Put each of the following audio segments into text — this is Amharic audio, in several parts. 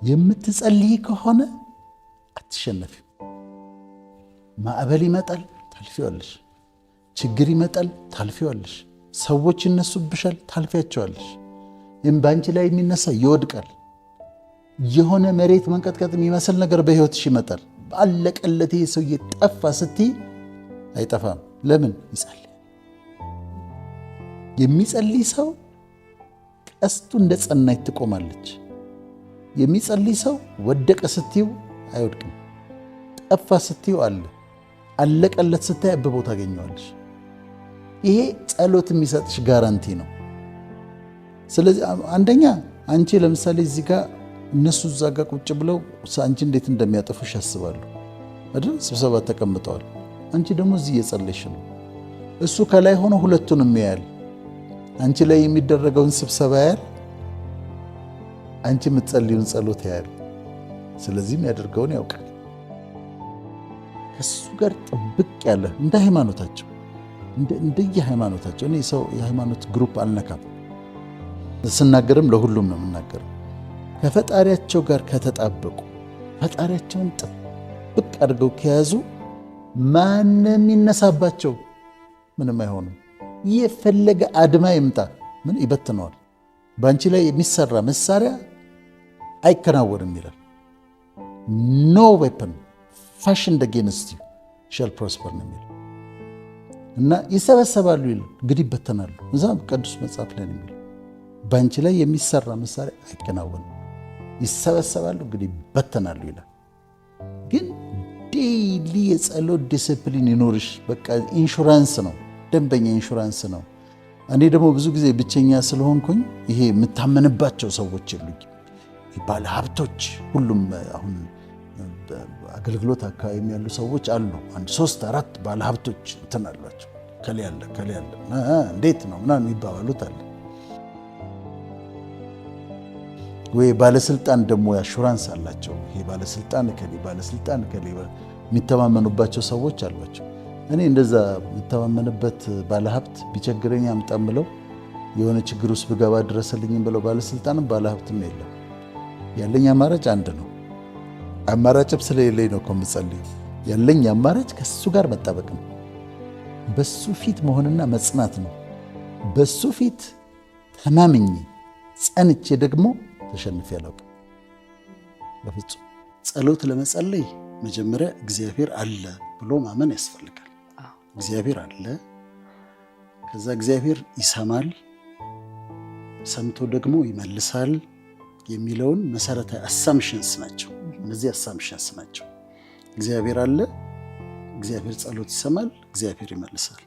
የምትጸልይ ከሆነ አትሸነፊም። ማዕበል ይመጣል ታልፊዋለሽ፣ ችግር ይመጣል ታልፊዋለሽ፣ ሰዎች ይነሱብሻል ታልፊያቸዋለሽ። በአንቺ ላይ የሚነሳ ይወድቃል። የሆነ መሬት መንቀጥቀጥ የሚመስል ነገር በህይወትሽ ይመጣል። አለቀለት ይሄ ሰው ጠፋ ስትይ አይጠፋም። ለምን? ይጸልይ። የሚጸልይ ሰው ቀስቱ እንደ ጸናች ትቆማለች። የሚጸልይ ሰው ወደቀ ስትዩ አይወድቅም። ጠፋ ስትዩ አለ፣ አለቀለት ስታይ አብቦ ታገኘዋለሽ። ይሄ ጸሎት የሚሰጥሽ ጋራንቲ ነው። ስለዚህ አንደኛ አንቺ ለምሳሌ እዚህ ጋር እነሱ እዛ ጋር ቁጭ ብለው አንቺ እንዴት እንደሚያጠፉሽ ያስባሉ አይደል? ስብሰባ ተቀምጠዋል። አንቺ ደግሞ እዚህ እየጸለይሽ ነው። እሱ ከላይ ሆኖ ሁለቱንም ያያል። አንቺ ላይ የሚደረገውን ስብሰባ ያያል፣ አንቺ የምትጸልዩን ጸሎት ያያል። ስለዚህም ያደርገውን ያውቃል። ከሱ ጋር ጥብቅ ያለ እንደ ሃይማኖታቸው እኔ ሰው የሃይማኖት ግሩፕ አልነካም። ስናገርም ለሁሉም ነው የምናገረው። ከፈጣሪያቸው ጋር ከተጣበቁ ፈጣሪያቸውን ጥብቅ አድርገው ከያዙ ማንም ይነሳባቸው ምንም አይሆኑም። የፈለገ አድማ ይምጣ ምን ይበትነዋል። በአንቺ ላይ የሚሰራ መሳሪያ አይከናወንም ይላል። ኖ ዌፐን ፋሽንድ አጌንስት ዩ ሻል ፕሮስፐር ነው የሚለው እና ይሰበሰባሉ ይላል። እንግዲህ ይበተናሉ። እዛ ቅዱስ መጽሐፍ ላይ ነው የሚለው በአንቺ ላይ የሚሰራ መሳሪያ አይከናወንም፣ ይሰበሰባሉ፣ እንግዲህ ይበተናሉ ይላል። ግን ዴይሊ የጸሎት ዲስፕሊን ይኖርሽ። በቃ ኢንሹራንስ ነው፣ ደንበኛ ኢንሹራንስ ነው። እኔ ደግሞ ብዙ ጊዜ ብቸኛ ስለሆንኩኝ ይሄ የምታመንባቸው ሰዎች የሉኝ። ባለ ሀብቶች ሁሉም አሁን አገልግሎት አካባቢ ያሉ ሰዎች አሉ። 1 3 4 ባለ ሀብቶች እንትን አሏቸው። ከሌ ያለ እንዴት ነው ምናምን የሚባባሉት አለ ወይ ባለስልጣን ደግሞ አሹራንስ አላቸው። ይሄ ባለስልጣን ከሌ የሚተማመኑባቸው ሰዎች አሏቸው። እኔ እንደዛ የምተማመንበት ባለሀብት ቢቸግረኝ አምጣምለው የሆነ ችግር ውስጥ ብገባ ድረስልኝም ብለው ባለስልጣንም ባለሀብትም የለም። ያለኝ አማራጭ አንድ ነው። አማራጭም ስለሌለኝ ነው እኮ የምጸልየው። ያለኝ አማራጭ ከሱ ጋር መጣበቅ ነው። በሱ ፊት መሆንና መጽናት ነው። በሱ ፊት ተማምኜ ጸንቼ ደግሞ ተሸንፌ አላውቅም በፍጹም። ጸሎት ለመጸለይ መጀመሪያ እግዚአብሔር አለ ብሎ ማመን ያስፈልጋል። እግዚአብሔር አለ፣ ከዛ እግዚአብሔር ይሰማል፣ ሰምቶ ደግሞ ይመልሳል የሚለውን መሰረታዊ አሳምፕሽንስ ናቸው። እነዚህ አሳምፕሽንስ ናቸው። እግዚአብሔር አለ፣ እግዚአብሔር ጸሎት ይሰማል፣ እግዚአብሔር ይመልሳል።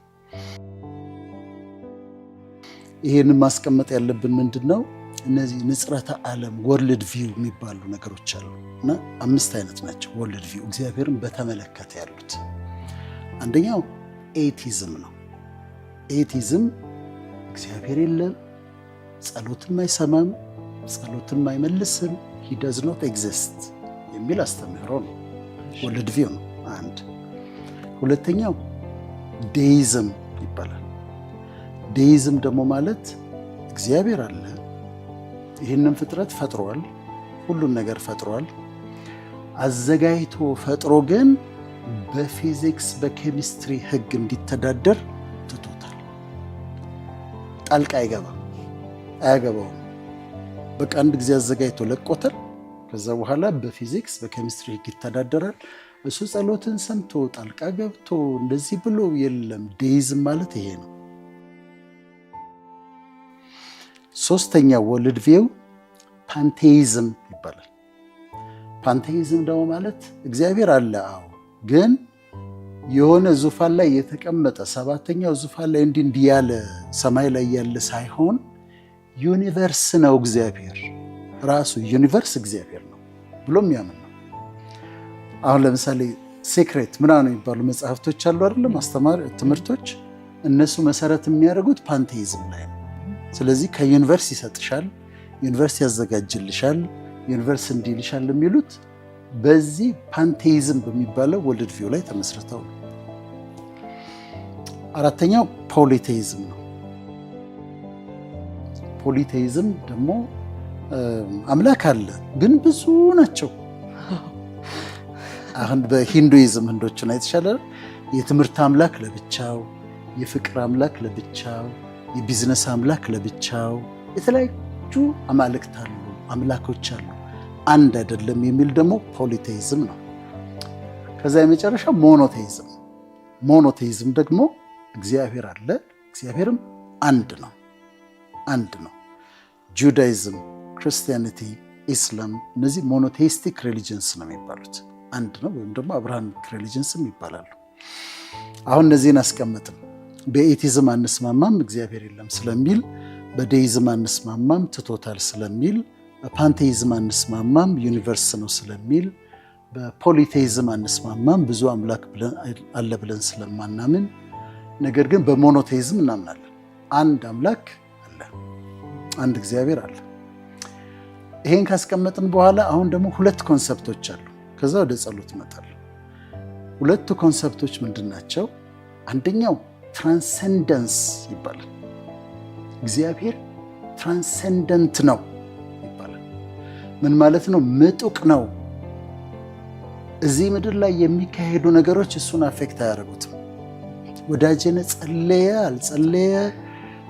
ይሄንን ማስቀመጥ ያለብን ምንድነው? እነዚህ ንጽረተ ዓለም ወርልድ ቪው የሚባሉ ነገሮች አሉ እና 5 አይነት ናቸው። ወርልድ ቪው እግዚአብሔርን በተመለከተ ያሉት አንደኛው ኤቲዝም ነው። ኤቲዝም እግዚአብሔር የለም፣ ጸሎትም አይሰማም፣ ጸሎትም አይመልስም፣ he does not exist የሚል አስተምህሮ ነው። ወርልድ ቪው ነው አንድ። ሁለተኛው ዴይዝም ይባላል። ዴይዝም ደግሞ ማለት እግዚአብሔር አለ፣ ይህንን ፍጥረት ፈጥሯል፣ ሁሉን ነገር ፈጥሯል፣ አዘጋጅቶ ፈጥሮ ግን በፊዚክስ በኬሚስትሪ ህግ እንዲተዳደር ትቶታል። ጣልቃ አያገባውም። በቃ አንድ ጊዜ አዘጋጅቶ ለቆታል። ከዛ በኋላ በፊዚክስ በኬሚስትሪ ህግ ይተዳደራል። እሱ ጸሎትን ሰምቶ ጣልቃ ገብቶ እንደዚህ ብሎ የለም። ዴይዝም ማለት ይሄ ነው። ሶስተኛ ወርልድ ቪው ፓንቴይዝም ይባላል። ፓንቴይዝም ደግሞ ማለት እግዚአብሔር አለ፣ አዎ፣ ግን የሆነ ዙፋን ላይ የተቀመጠ 7ኛው ዙፋን ላይ እንዲህ ያለ ሰማይ ላይ ያለ ሳይሆን ዩኒቨርስ ነው እግዚአብሔር ራሱ። ዩኒቨርስ እግዚአብሔር ነው ብሎ የሚያምን ነው። አሁን ለምሳሌ ሴክሬት ምናምን የሚባሉ መጽሐፍቶች አሉ አይደለም፣ አስተማሪ ትምህርቶች፣ እነሱ መሰረት የሚያደርጉት ፓንቴይዝም ላይ ነው። ስለዚህ ከዩኒቨርስ ይሰጥሻል፣ ዩኒቨርስ ያዘጋጅልሻል፣ ዩኒቨርስ እንዲልሻል የሚሉት በዚህ ፓንቴይዝም በሚባለው ወርልድ ቪው ላይ ተመስርተው ነው። አራተኛው ፖሊቴይዝም ነው። ፖሊቴይዝም ደግሞ አምላክ አለ፣ ግን ብዙ ናቸው። አሁን በሂንዱይዝም ህንዶችን አይተሻለ የትምህርት አምላክ ለብቻው፣ የፍቅር አምላክ ለብቻው፣ የቢዝነስ አምላክ ለብቻው፣ የተለያዩ አማልክት አሉ፣ አምላኮች አሉ። አንድ አይደለም የሚል ደግሞ ፖሊቴይዝም ነው። ከዛ የመጨረሻ ሞኖቴይዝም። ሞኖቴይዝም ደግሞ እግዚአብሔር አለ፣ እግዚአብሔርም አንድ ነው፣ አንድ ነው። ጁዳይዝም፣ ክርስቲያኒቲ፣ ኢስላም እነዚህ ሞኖቴይስቲክ ሪሊጅንስ ነው የሚባሉት። አንድ ነው ወይም ደግሞ አብርሃሚክ ሪሊጅንስም ይባላሉ። አሁን እነዚህን አስቀምጥም። በኤቲዝም አንስማማም እግዚአብሔር የለም ስለሚል፣ በዴይዝም አንስማማም ትቶታል ስለሚል፣ በፓንቴይዝም አንስማማም ዩኒቨርስ ነው ስለሚል፣ በፖሊቴይዝም አንስማማም ብዙ አምላክ አለ ብለን ስለማናምን፣ ነገር ግን በሞኖቴይዝም እናምናለን። አንድ አምላክ አለ፣ አንድ እግዚአብሔር አለ። ይሄን ካስቀመጥን በኋላ አሁን ደግሞ ሁለት ኮንሰፕቶች አሉ። ከዛ ወደ ጸሎት እመጣለሁ። ሁለቱ ኮንሰፕቶች ምንድን ናቸው? አንደኛው ትራንሰንደንስ ይባላል። እግዚአብሔር ትራንሰንደንት ነው ይባላል። ምን ማለት ነው? ምጡቅ ነው። እዚህ ምድር ላይ የሚካሄዱ ነገሮች እሱን አፌክት አያደርጉትም። ወዳጀነ ጸለየ አልጸለየ፣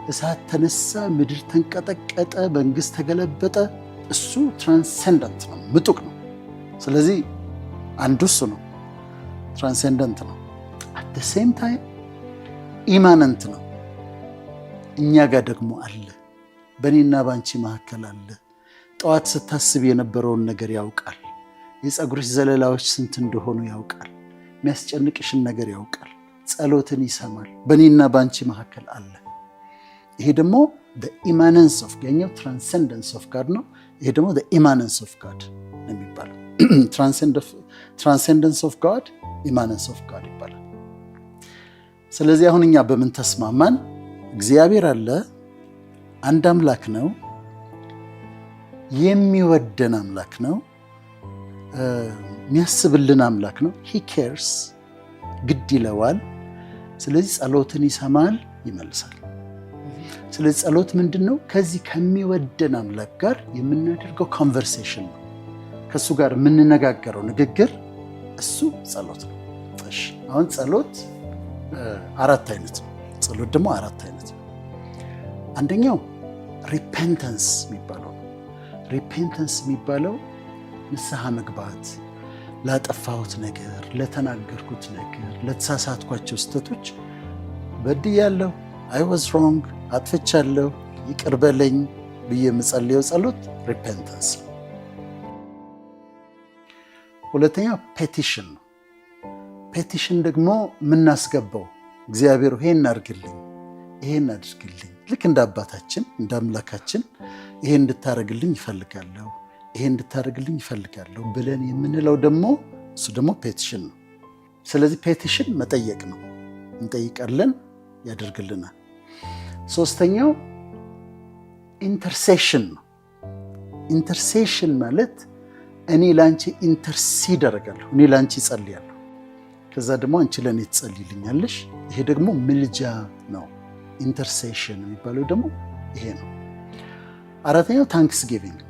እሳት ተነሳ፣ ምድር ተንቀጠቀጠ፣ መንግስት ተገለበጠ፣ እሱ ትራንሰንደንት ነው፣ ምጡቅ ነው። ስለዚህ አንዱ እሱ ነው፣ ትራንሰንደንት ነው። አት ሴም ታይም ኢማነንት ነው። እኛ ጋር ደግሞ አለ፣ በእኔና ባንቺ መካከል አለ። ጠዋት ስታስብ የነበረውን ነገር ያውቃል። የፀጉርሽ ዘለላዎች ስንት እንደሆኑ ያውቃል። የሚያስጨንቅሽን ነገር ያውቃል። ጸሎትን ይሰማል። በእኔና ባንቺ መካከል አለ። ይሄ ደግሞ ኢማነንስ ኦፍ ያኛው ትራንሰንደንስ ኦፍ ጋድ ነው። ይሄ ደግሞ ኢማነንስ ኦፍ ጋድ ነው የሚባለው። ትራንሰንደንስ ኦፍ ጋድ፣ ኢማነንስ ኦፍ ጋድ ይባላል። ስለዚህ አሁን እኛ በምን ተስማማን? እግዚአብሔር አለ፣ አንድ አምላክ ነው፣ የሚወደን አምላክ ነው፣ የሚያስብልን አምላክ ነው። ሂ ኬርስ፣ ግድ ይለዋል። ስለዚህ ጸሎትን ይሰማል፣ ይመልሳል። ስለዚህ ጸሎት ምንድን ነው? ከዚህ ከሚወደን አምላክ ጋር የምናደርገው ኮንቨርሴሽን ነው። ከእሱ ጋር የምንነጋገረው ንግግር እሱ ጸሎት ነው። እሺ፣ አሁን ጸሎት አራት አይነት ነው። ጸሎት ደግሞ አራት አይነት ነው። አንደኛው ሪፔንተንስ የሚባለው ነው። ሪፔንተንስ የሚባለው ንስሐ መግባት፣ ላጠፋሁት ነገር፣ ለተናገርኩት ነገር፣ ለተሳሳትኳቸው ስህተቶች በድያለሁ፣ አይ ዋዝ ሮንግ፣ አጥፍቻለሁ፣ ይቅር በለኝ ብዬ የምጸልየው ጸሎት ሪፔንተንስ ነው። ሁለተኛው ፔቲሽን ነው። ፔቲሽን ደግሞ የምናስገባው እግዚአብሔር ይሄን አድርግልኝ፣ ይሄን አድርግልኝ፣ ልክ እንደ አባታችን እንደ አምላካችን ይሄን እንድታደርግልኝ ይፈልጋለሁ፣ ይሄን እንድታደርግልኝ ይፈልጋለሁ ብለን የምንለው ደግሞ እሱ ደግሞ ፔቲሽን ነው። ስለዚህ ፔቲሽን መጠየቅ ነው። እንጠይቃለን፣ ያደርግልናል። ሶስተኛው ኢንተርሴሽን ነው። ኢንተርሴሽን ማለት እኔ ላንቺ ኢንተርሲድ አደርጋለሁ፣ እኔ ላንቺ ጸልያለሁ፣ ከዛ ደግሞ አንቺ ለእኔ ትጸልይልኛለሽ። ይሄ ደግሞ ምልጃ ነው። ኢንተርሴሽን የሚባለው ደግሞ ይሄ ነው። አራተኛው ታንክስጊቪንግ ነው።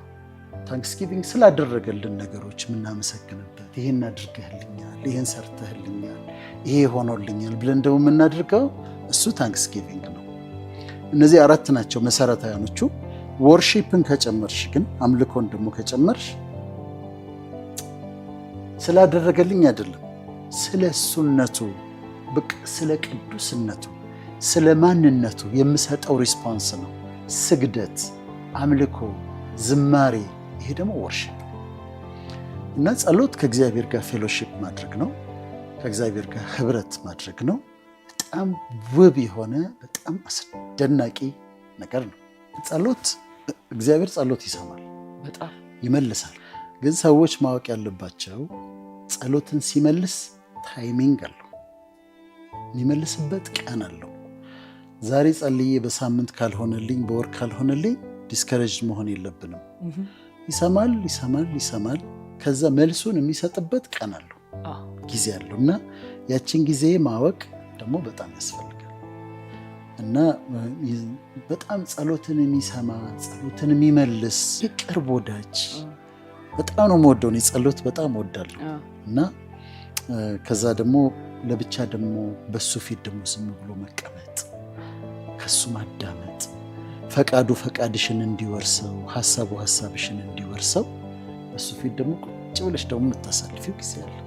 ታንክስጊቪንግ ስላደረገልን ነገሮች የምናመሰግንበት፣ ይሄን አድርገህልኛል፣ ይሄን ሰርተህልኛል፣ ይሄ ሆኖልኛል ብለን ደግሞ የምናደርገው እሱ ታንክስጊቪንግ ነው። እነዚህ አራት ናቸው መሰረታዊያኖቹ። ወርሺፕን ከጨመርሽ ግን አምልኮን ደግሞ ከጨመርሽ ስላደረገልኝ አይደለም፣ ስለ እሱነቱ፣ ስለ ቅዱስነቱ፣ ስለ ማንነቱ የምሰጠው ሪስፖንስ ነው። ስግደት፣ አምልኮ፣ ዝማሬ፣ ይሄ ደግሞ ወርሺፕ እና ጸሎት ከእግዚአብሔር ጋር ፌሎሺፕ ማድረግ ነው። ከእግዚአብሔር ጋር ህብረት ማድረግ ነው። በጣም ውብ የሆነ በጣም አስደናቂ ነገር ነው ጸሎት። እግዚአብሔር ጸሎት ይሰማል፣ በጣም ይመልሳል። ግን ሰዎች ማወቅ ያለባቸው ጸሎትን ሲመልስ ታይሚንግ አለው፣ የሚመልስበት ቀን አለው። ዛሬ ጸልዬ በሳምንት ካልሆነልኝ፣ በወር ካልሆነልኝ ዲስከሬጅ መሆን የለብንም። ይሰማል ይሰማል ይሰማል። ከዛ መልሱን የሚሰጥበት ቀን አለው፣ ጊዜ አለው እና ያችን ጊዜ ማወቅ ደግሞ በጣም ያስፈልጋል። እና በጣም ጸሎትን የሚሰማ ጸሎትን የሚመልስ የቅርብ ወዳጅ በጣም ነው የምወደው። እኔ ጸሎት በጣም እወዳለሁ። እና ከዛ ደግሞ ለብቻ ደግሞ በሱ ፊት ደግሞ ዝም ብሎ መቀመጥ፣ ከሱ ማዳመጥ፣ ፈቃዱ ፈቃድሽን እንዲወርሰው፣ ሀሳቡ ሀሳብሽን እንዲወርሰው በሱ ፊት ደግሞ ቁጭ ብለሽ ደግሞ የምታሳልፊው ጊዜ አለ።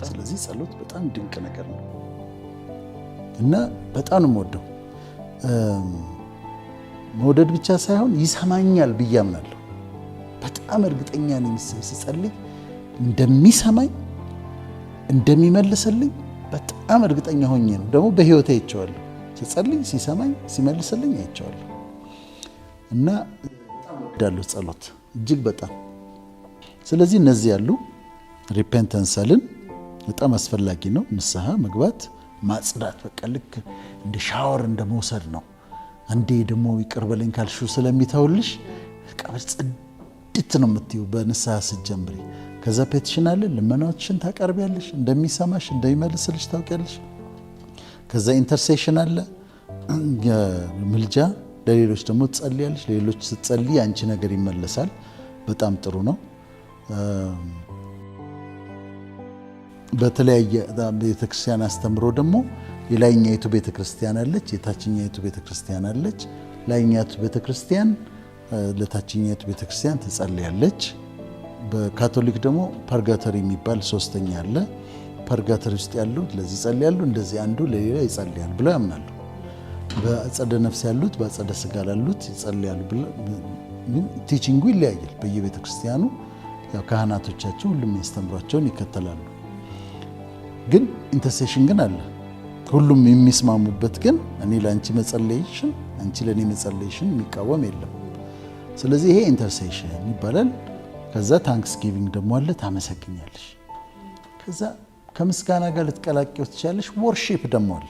ስለዚህ ጸሎት በጣም ድንቅ ነገር ነው እና በጣም ነው የምወደው። መውደድ ብቻ ሳይሆን ይሰማኛል ብዬ አምናለሁ። በጣም እርግጠኛ ነኝ ስጸልይ እንደሚሰማኝ እንደሚመልስልኝ በጣም እርግጠኛ ሆኜ ነው። ደግሞ በህይወቴ አይቼዋለሁ። ስጸልይ ሲሰማኝ ሲመልስልኝ አይቼዋለሁ እና በጣም እወዳለሁ ጸሎት እጅግ በጣም። ስለዚህ እነዚህ ያሉ ሪፔንተንስልን በጣም አስፈላጊ ነው። ንስሐ መግባት ማጽዳት፣ በቃ ልክ እንደ ሻወር እንደ መውሰድ ነው። አንዴ ደግሞ ይቅር በለኝ ካልሽው ስለሚተውልሽ በቃ ጽድት ነው የምትይው በንስሐ ስትጀምሪ። ከዛ ፔቲሽን አለ፣ ልመናዎችን ታቀርቢያለሽ፣ እንደሚሰማሽ እንደሚመልስልሽ ታውቂያለሽ። ከዛ ኢንተርሴሽን አለ፣ ምልጃ፣ ለሌሎች ደግሞ ትጸልያለሽ። ለሌሎች ስትጸልይ አንቺ ነገር ይመለሳል። በጣም ጥሩ ነው። በተለያየ ቤተክርስቲያን አስተምሮ ደግሞ የላይኛይቱ ቤተክርስቲያን አለች፣ የታችኛይቱ ቤተክርስቲያን አለች። ላይኛይቱ ቤተክርስቲያን ለታችኛይቱ ቤተክርስቲያን ትጸልያለች። በካቶሊክ ደግሞ ፐርጋተሪ የሚባል ሶስተኛ አለ። ፐርጋተሪ ውስጥ ያሉት ለዚህ ይጸልያሉ፣ እንደዚህ አንዱ ለሌላ ይጸልያል ብለው ያምናሉ። በአጸደ ነፍስ ያሉት በአጸደ ስጋ ላሉት ይጸልያሉ ብለው ቲቺንጉ ይለያያል በየቤተክርስቲያኑ። ያው ካህናቶቻቸው ሁሉም ያስተምሯቸውን ይከተላሉ። ግን ኢንተርሴሽን ግን አለ፣ ሁሉም የሚስማሙበት። ግን እኔ ለአንቺ መጸለይሽን አንቺ ለእኔ መጸለይሽን የሚቃወም የለም። ስለዚህ ይሄ ኢንተርሴሽን ይባላል። ከዛ ታንክስ ጊቪንግ ደግሞ አለ፣ ታመሰግኛለሽ። ከዛ ከምስጋና ጋር ልትቀላቂው ትችላለሽ። ወርሺፕ ደግሞ አለ፣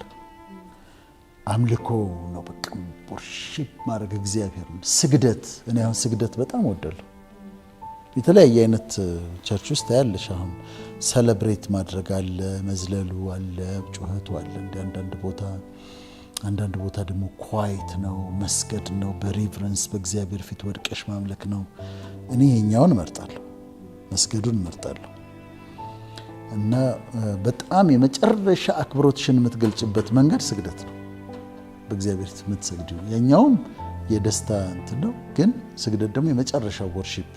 አምልኮ ነው። በቃ ወርሺፕ ማድረግ እግዚአብሔር ነው። ስግደት፣ እኔ አሁን ስግደት በጣም እወዳለሁ። የተለያየ አይነት ቸርች ውስጥ ያለሽ አሁን ሰለብሬት ማድረግ አለ፣ መዝለሉ አለ፣ ጩኸቱ አለ። አንዳንድ ቦታ ደግሞ ኳይት ነው፣ መስገድ ነው፣ በሪቨረንስ በእግዚአብሔር ፊት ወድቀሽ ማምለክ ነው። እኔ የኛውን እመርጣለሁ፣ መስገዱን እመርጣለሁ። እና በጣም የመጨረሻ አክብሮትሽን የምትገልጭበት መንገድ ስግደት ነው። በእግዚአብሔር ፊት የምትሰግጂው የኛውም የደስታ እንትን ነው፣ ግን ስግደት ደግሞ የመጨረሻው ወርሺፕ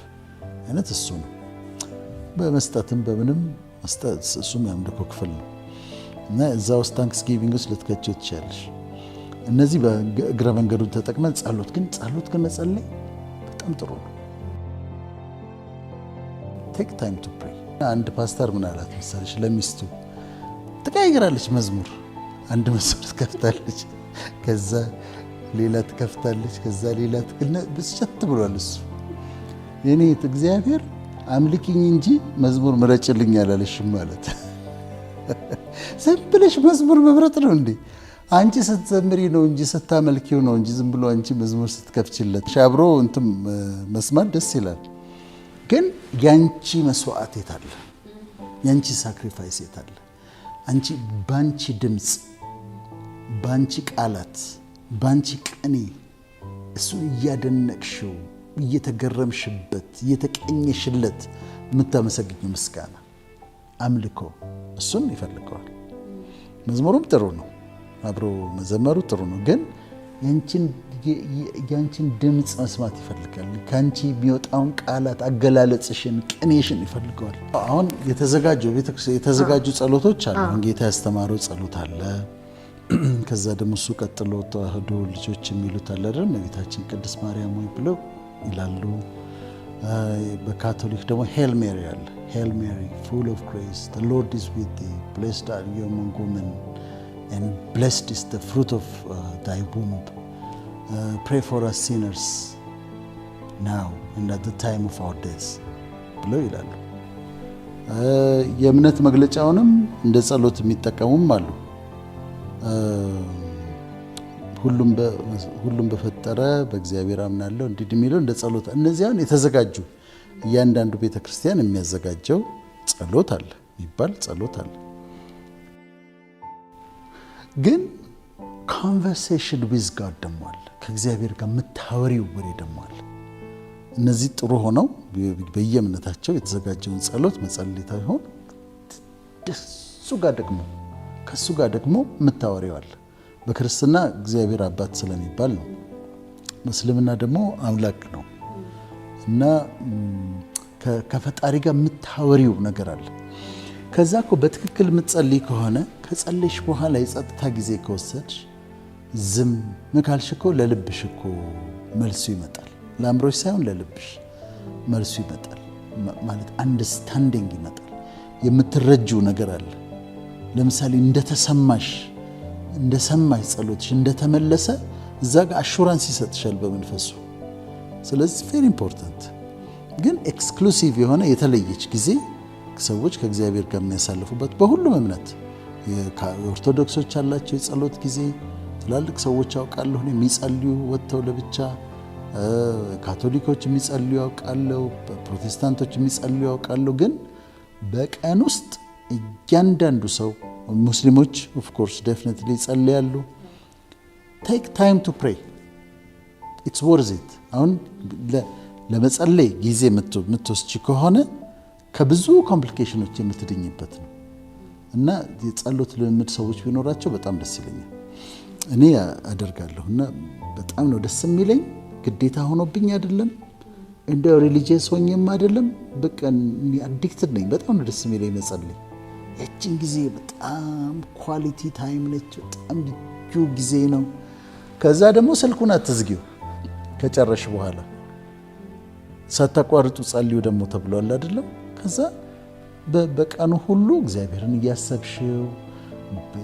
አይነት እሱ ነው። በመስጠትም በምንም መስጠት እሱም የአምልኮ ክፍል ነው እና እዛ ውስጥ ታንክስ ጊቪንግ ውስጥ ልትከቸው ትችላለሽ። እነዚህ በእግረ መንገዱን ተጠቅመን ጸሎት ግን መጸለይ በጣም ጥሩ ነው። ቴክ ታይም ቱ ፕሬይ። አንድ ፓስተር ምን አላት መሰለሽ ለሚስቱ ትቀያየራለች መዝሙር። አንድ መዝሙር ትከፍታለች፣ ከዛ ሌላ ትከፍታለች፣ ከዛ ሌላ ብስጨት ብሏል እሱ። የኔ እግዚአብሔር አምልኪኝ እንጂ መዝሙር ምረጭልኝ አላለሽም ማለት። ዝም ብለሽ መዝሙር መምረጥ ነው እንዴ? አንቺ ስትዘምሪ ነው እንጂ ስታመልኪው ነው እንጂ ዝም ብሎ አንቺ መዝሙር ስትከፍችለት አብሮ እንትን መስማት ደስ ይላል። ግን ያንቺ መስዋዕት የት አለ? ያንቺ ሳክሪፋይስ የት አለ? አንቺ ባንቺ ድምፅ፣ ባንቺ ቃላት፣ ባንቺ ቅኔ እሱን እያደነቅሽው እየተገረምሽበት እየተቀኘሽለት የምታመሰግኝ ምስጋና አምልኮ እሱን ይፈልገዋል። መዝሙሩም ጥሩ ነው፣ አብሮ መዘመሩ ጥሩ ነው። ግን ያንቺን ድምፅ መስማት ይፈልጋል። ከአንቺ የሚወጣውን ቃላት፣ አገላለጽሽን፣ ቅኔሽን ይፈልገዋል። አሁን የተዘጋጁ ጸሎቶች አሉ። አሁን ጌታ ያስተማረው ጸሎት አለ። ከዛ ደግሞ እሱ ቀጥሎ ተዋህዶ ልጆች የሚሉት አለ አይደል? እመቤታችን ቅድስት ማርያም ሆይ ብለው ይላሉ። በካቶሊክ ደግሞ ሄል ሜሪ አለ። ሄል ሜሪ ፉል ኦፍ ግሬስ ዘ ሎርድ ኢዝ ዊዝ ቲ ብሌስድ አር ዩ አሞንግ ውመን ኤንድ ብሌስድ ኢዝ ዘ ፍሩት ኦፍ ታይ ውምብ ፕሬይ ፎር አስ ሲነርስ ናው ኤንድ አት ዘ ታይም ኦፍ አወር ዴዝ ብለው ይላሉ። የእምነት መግለጫውንም እንደ ጸሎት የሚጠቀሙም አሉ። ሁሉም በፈጠረ በእግዚአብሔር አምናለሁ እንዲህ የሚለው እንደ ጸሎት። እነዚያን የተዘጋጁ እያንዳንዱ ቤተክርስቲያን የሚያዘጋጀው ጸሎት አለ የሚባል ጸሎት አለ። ግን ኮንቨርሴሽን ዊዝ ጋድ ደግሞ አለ። ከእግዚአብሔር ጋር የምታወሪው ወሬ ደግሞ አለ። እነዚህ ጥሩ ሆነው በየእምነታቸው የተዘጋጀውን ጸሎት መጸለይ ታይሆን ከሱ ጋር ደግሞ የምታወሪው አለ። በክርስትና እግዚአብሔር አባት ስለሚባል ነው። በእስልምና ደግሞ አምላክ ነው እና ከፈጣሪ ጋር የምታወሪው ነገር አለ። ከዛ እኮ በትክክል የምትጸልይ ከሆነ ከጸለይሽ በኋላ የጸጥታ ጊዜ ከወሰድሽ ዝም ካልሽ እኮ ለልብሽ እኮ መልሱ ይመጣል። ለአእምሮሽ ሳይሆን ለልብሽ መልሱ ይመጣል። ማለት አንደርስታንዲንግ ይመጣል። የምትረጂው ነገር አለ። ለምሳሌ እንደሰማሽ ጸሎትሽ እንደተመለሰ እዛ ጋር አሹራንስ ይሰጥሻል በመንፈሱ። ስለዚህ ቬሪ ኢምፖርታንት። ግን ኤክስክሉሲቭ የሆነ የተለየች ጊዜ ሰዎች ከእግዚአብሔር ጋር የሚያሳልፉበት በሁሉም እምነት ኦርቶዶክሶች አላቸው የጸሎት ጊዜ። ትላልቅ ሰዎች ያውቃለሁ የሚጸልዩ ወጥተው ለብቻ፣ ካቶሊኮች የሚጸልዩ ያውቃለሁ፣ ፕሮቴስታንቶች የሚጸልዩ ያውቃለሁ። ግን በቀን ውስጥ እያንዳንዱ ሰው ሙስሊሞች ኦፍ ኮርስ ዴፊኒትሊ ይጸልያሉ። ቴክ ታይም ቱ ፕሬይ ኢትስ ወርዝ ኢት። አሁን ለመጸለይ ጊዜ የምትወስጂ ከሆነ ከብዙ ኮምፕሊኬሽኖች የምትድኝበት ነው እና የጸሎት ልምምድ ሰዎች ቢኖራቸው በጣም ደስ ይለኛል። እኔ አደርጋለሁ እና በጣም ነው ደስ የሚለኝ። ግዴታ ሆኖብኝ አይደለም፣ እንደ ሪሊጂየስ ሆኜም አይደለም። በቃ አዲክትድ ነኝ። በጣም ነው ደስ የሚለኝ መጸለይ። ያችን ጊዜ በጣም ኳሊቲ ታይም ነች። በጣም ልዩ ጊዜ ነው። ከዛ ደግሞ ስልኩን አትዝጊው። ከጨረሽ በኋላ ሳታቋርጡ ጸልዩ ደግሞ ተብሏል አይደለም? ከዛ በቀኑ ሁሉ እግዚአብሔርን እያሰብሽው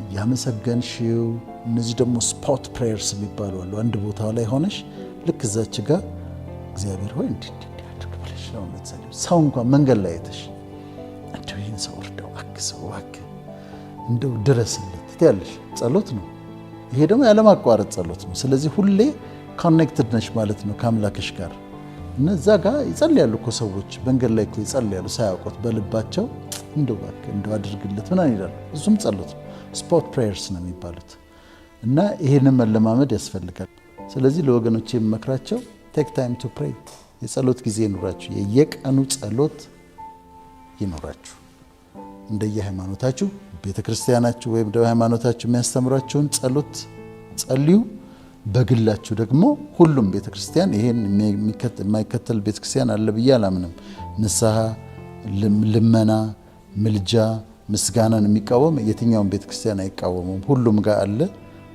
እያመሰገንሽው። እነዚህ ደግሞ ስፖት ፕሬየርስ የሚባሉ አሉ። አንድ ቦታ ላይ ሆነሽ ልክ እዛች ጋር እግዚአብሔር ሆይ እንዲህ አድርግ ብለሽ ነው የምትጸልይው። ሰው እንኳን መንገድ ላይ አይተሽ እንደው ይህን ሰው እርዳው፣ አግዘው፣ እባክህ እንደው ድረስለት ትያለሽ። ጸሎት ነው ይሄ። ደግሞ ያለማቋረጥ ጸሎት ነው። ስለዚህ ሁሌ ኮኔክትድ ነሽ ማለት ነው ከአምላክሽ ጋር። እነዛ ጋር ይጸልያሉ እኮ ሰዎች መንገድ ላይ እኮ ይጸልያሉ ሳያውቁት በልባቸው እንደው እባክህ እንደው አድርግለት ምናምን ይላሉ። እሱም ጸሎት ነው። ስፖት ፕሬየርስ ነው የሚባሉት እና ይሄንን መለማመድ ያስፈልጋል። ስለዚህ ለወገኖቼ የምመክራቸው ቴክ ታይም ቱ ፕሬይ፣ የጸሎት ጊዜ ይኖራችሁ፣ የየቀኑ ጸሎት ይኖራችሁ። እንደየሃይማኖታችሁ ቤተክርስቲያናችሁ ወይም ደግሞ ሃይማኖታችሁ የሚያስተምራችሁን ጸሎት ጸልዩ። በግላችሁ ደግሞ ሁሉም ቤተክርስቲያን ይሄን የማይከተል ቤተክርስቲያን አለ ብዬ አላምንም። ንስሐ፣ ልመና፣ ምልጃ፣ ምስጋናን የሚቃወም የትኛውን ቤተክርስቲያን አይቃወሙም። ሁሉም ጋር አለ፣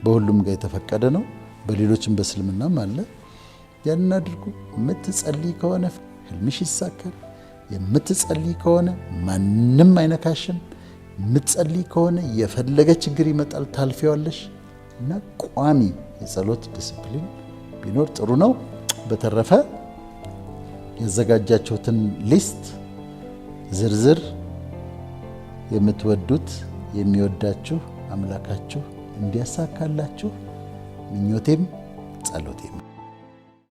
በሁሉም ጋር የተፈቀደ ነው። በሌሎችም በእስልምናም አለ። ያንን አድርጉ። የምትጸልይ ከሆነ ህልምሽ ይሳካል። የምትጸልይ ከሆነ ማንም አይነካሽም። የምትጸልይ ከሆነ የፈለገ ችግር ይመጣል ታልፊዋለሽ። እና ቋሚ የጸሎት ዲስፕሊን ቢኖር ጥሩ ነው። በተረፈ ያዘጋጃችሁትን ሊስት ዝርዝር የምትወዱት የሚወዳችሁ አምላካችሁ እንዲያሳካላችሁ ምኞቴም ጸሎቴም